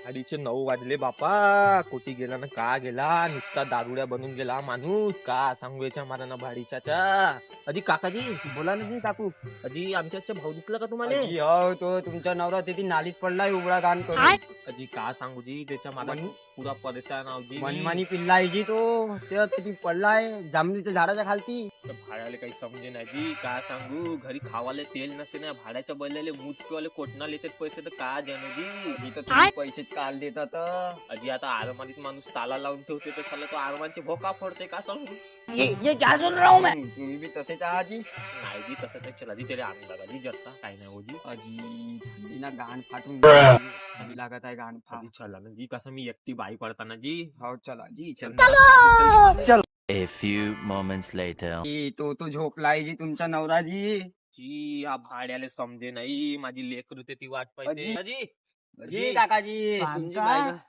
अडीचे 9 वाजले बापा. कोटी गेला ना का गेला, नुसता दारुड्या बनून गेला माणूस. का सांगू याच्या माराना भाडीच्या. अजी काकाजी बोला ना जी काकू. अजी आमच्या भाऊ दिसला का तुम्हाला? अजी हो, तो तुमचा नवरा ते नालीत पडलाय उघडा गाण करून. अजी का सांगू जी त्याच्या माराने पुरा परेशान आहो जी. मनमानी पिल्ला आहे जी तो. ते किती पडलाय जांभळीच्या झाडाच्या खालती. त्या भाड्याला काही समजे नाही जी. का सांगू, घरी खावाले तेल नसते ना, भाड्याच्या बैलाले मुतकेवाले कोटना येतात पैसे, तर का जाणू जी. इथं तुम्ही पैसेच काल देतात. अजी आता आरमानीत माणूस ताला लावून ठेवते तर त्याला तो आरमानचे भोका फोडते. का सांगू ये क्या सुन रहा हूं मैं. तुम्ही बी तसेच आहात जी. नाही जी, तसं नाही. चला जी, त्याला आणून लागा जी जरता. काही नाही हो जी. अजी थंडी ना गाण फाटून गेली. थंडी लागत आहे गाण फाट. अजी चला ना जी, कसं मी एकटी बाई पडताना जी. हो चला जी चल. A few moments later. तो झोपलाय जी तुमचा नवरा जी. जी या भाड्याला समजे नाही, माझी लेकरू ते ती वाट पाहिजे. अजी. अजी जी काकाजी तुमची काका. बायको.